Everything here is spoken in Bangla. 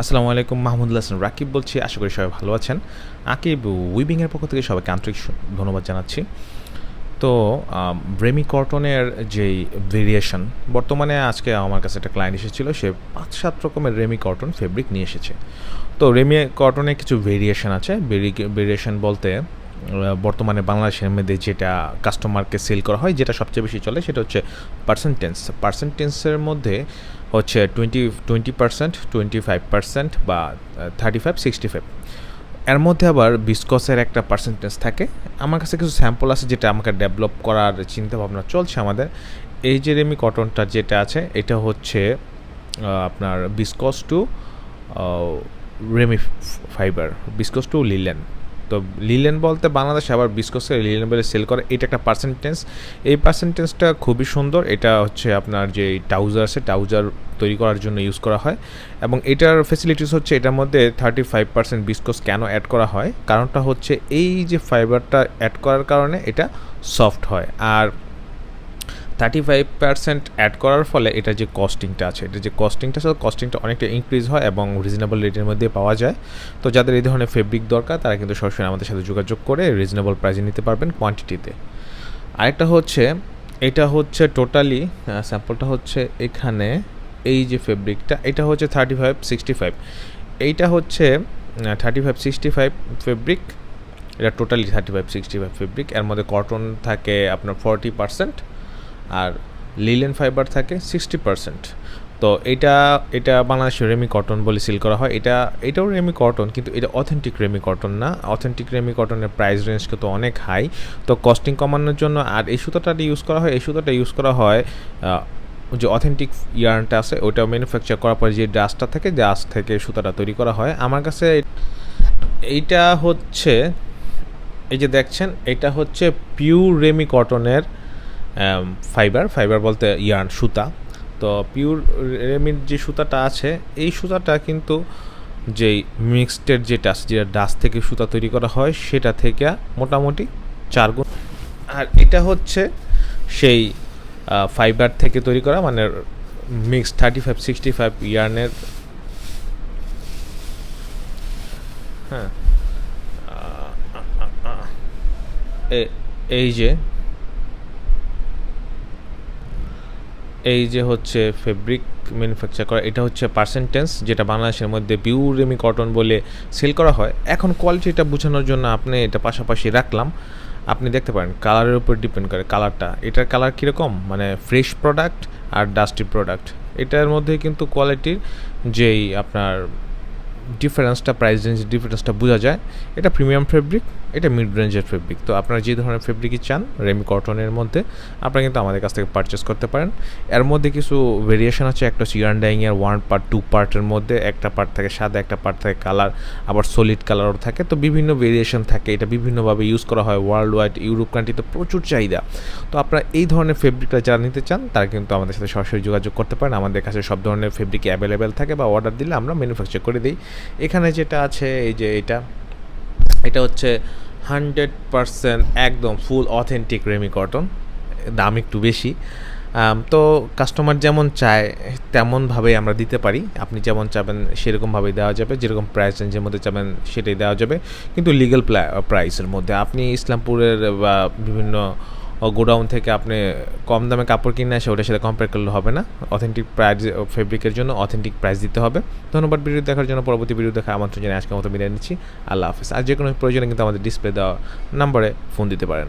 আসসালামু আলাইকুম, মাহমুদুল হাসান রাকিব বলছি। আশা করি সবাই ভালো আছেন। আকিব উইবিংয়ের পক্ষ থেকে সবাইকে আন্তরিক ধন্যবাদ জানাচ্ছি। তো রেমি কটনের যেই ভেরিয়েশন, বর্তমানে আজকে আমার কাছে একটা ক্লায়েন্ট এসেছিল, সে ৫-৭ রকমের রেমি কটন ফেব্রিক নিয়ে এসেছে। তো রেমি কটনের কিছু ভেরিয়েশন আছে। ভেরিয়েশন বলতে বর্তমানে বাংলাদেশের মধ্যে যেটা কাস্টমারকে সেল করা হয়, যেটা সবচেয়ে বেশি চলে, সেটা হচ্ছে পার্সেন্টেন্সের মধ্যে হচ্ছে 20%, 25% বা 35-65। এর মধ্যে আবার বিসকসের একটা পার্সেন্টেজ থাকে। আমার কাছে কিছু স্যাম্পল আছে যেটা আমাকে ডেভেলপ করার চিন্তা ভাবনা চলছে আমাদের। এই যে রেমি কটনটা যেটা আছে, এটা হচ্ছে আপনার viscose to ramie fibre, viscose to linen. তো লিলেন বলতে বাংলাদেশে আবার বিসকসের লিলেন বলে সেল করে, এটা একটা পার্সেন্টেজ। এই পার্সেন্টেজটা খুবই সুন্দর। এটা হচ্ছে আপনার যে ট্রাউজার আছে, ট্রাউজার তৈরি করার জন্য ইউজ করা হয়। এবং এটার ফেসিলিটিস হচ্ছে, এটার মধ্যে 35% বিসকস কেন অ্যাড করা হয়, কারণটা হচ্ছে এই যে ফাইবারটা অ্যাড করার কারণে এটা সফট হয়। আর 35% অ্যাড করার ফলে এটা যে কস্টিংটা আছে, এটা যে কস্টিংটা অনেকটা ইনক্রিজ হয় এবং রিজনেবল রেটের মধ্যে পাওয়া যায়। তো যাদের এই ধরনের ফেব্রিক দরকার, তারা কিন্তু সরাসরি আমাদের সাথে যোগাযোগ করে রিজনেবল প্রাইসে নিতে পারবেন কোয়ান্টিটিতে। আরেকটা হচ্ছে, এটা হচ্ছে টোটালি স্যাম্পলটা হচ্ছে এখানে। এই যে ফেব্রিকটা, এটা হচ্ছে 35-65, এইটা হচ্ছে 35-65 ফেব্রিক। এটা টোটালি 35-65 ফেব্রিক। এর মধ্যে কটন থাকে আপনার 40% আর লিলেন ফাইবার থাকে 60%। তো এটা বাংলাদেশের রেমি কটন বলে সিল করা হয়। এটাও রেমি কটন, কিন্তু এটা অথেন্টিক রেমি কটন না। অথেন্টিক রেমি কটনের প্রাইস রেঞ্জ কিন্তু অনেক হাই। তো কস্টিং কমানোর জন্য আর এই সুতাটা ইউজ করা হয় যে অথেন্টিক ইয়ার্নটা আছে, ওটা ম্যানুফ্যাকচার করার পরে যে ডাস্টটা থাকে, ডাস্ট থেকে সুতাটা তৈরি করা হয়। আমার কাছে এইটা হচ্ছে, এই যে দেখছেন, এটা হচ্ছে পিওর রেমি কটনের ফাইবার বলতে ইয়ার্ন, সুতা। তো পিওর রেমির যে সুতাটা আছে, এই সুতাটা কিন্তু যেই মিক্সডের যেটা আছে, যেটা ডাস্ট থেকে সুতা তৈরি করা হয়, সেটা থেকে মোটামুটি 4 গুণ। আর এটা হচ্ছে সেই ফাইবার থেকে তৈরি করা, মানে মিক্স 35-65 ইয়ার্নের। হ্যাঁ, এই যে হচ্ছে ফেব্রিক ম্যানুফ্যাকচার করা, এটা হচ্ছে পার্সেন্টেজ, যেটা বাংলাদেশের মধ্যে পিওর রেমি কটন বলে সেল করা হয়। এখন কোয়ালিটিটা বোঝানোর জন্য আপনি এটা পাশাপাশি রাখলাম। আপনি দেখতে পারেন কালারের উপর ডিপেন্ড করে কালারটা, এটার কালার কীরকম, মানে ফ্রেশ প্রোডাক্ট আর ডাস্টি প্রোডাক্ট, এটার মধ্যে কিন্তু কোয়ালিটির যেই আপনার ডিফারেন্সটা, প্রাইস রেঞ্জ ডিফারেন্সটা বোঝা যায়। এটা প্রিমিয়াম ফেব্রিক, এটা মিড রেঞ্জের ফেব্রিক। তো আপনারা যে ধরনের ফেব্রিকই চান রেমি কটনের মধ্যে, আপনারা কিন্তু আমাদের কাছ থেকে পারচেস করতে পারেন। এর মধ্যে কিছু ভেরিয়েশন আছে। একটা হচ্ছে ইয়ার্ন ডাইংয়ের 1 পার্ট 2 পার্টের মধ্যে, একটা পার্ট থাকে সাদা, একটা পার্ট থাকে কালার, আবার সলিড কালারও থাকে। তো বিভিন্ন ভেরিয়েশন থাকে, এটা বিভিন্নভাবে ইউজ করা হয় ওয়ার্ল্ড ওয়াইড। ইউরোপ কান্ট্রিতে প্রচুর চাহিদা। তো আপনারা এই ধরনের ফেব্রিকটা যারা নিতে চান, তারা কিন্তু আমাদের সাথে সরাসরি যোগাযোগ করতে পারেন। আমাদের কাছে সব ধরনের ফেব্রিক অ্যাভেলেবেল থাকে, বা অর্ডার দিলে আমরা ম্যানুফ্যাকচার করে দিই। এখানে যেটা আছে, এই যে এটা হচ্ছে 100% একদম ফুল অথেন্টিক রেমি কটন। দাম একটু বেশি। তো কাস্টমার যেমন চায় তেমনভাবেই আমরা দিতে পারি। আপনি যেমন চাবেন সেরকমভাবেই দেওয়া যাবে, যেরকম প্রাইস রেঞ্জের মধ্যে চাবেন সেটাই দেওয়া যাবে, কিন্তু লিগ্যাল প্রাইসের মধ্যে। আপনি ইসলামপুরের বা বিভিন্ন গোডাউন থেকে আপনি কম দামে কাপড় কিনে আসে, ওটার সাথে কম্পেয়ার করলে হবে না। অথেন্টিক প্রাইস ফেব্রিকের জন্য অথেন্টিক প্রাইস দিতে হবে। ধন্যবাদ ভিডিও দেখার জন্য। পরবর্তী ভিডিও দেখা আমন্ত্রণ জানিয়ে আজকের মতো বিদায় নিচ্ছি। আল্লাহ হাফেজ। আর যে কোনো প্রয়োজনে কিন্তু আমাদের ডিসপ্লে দেওয়া নাম্বারে ফোন দিতে পারেন।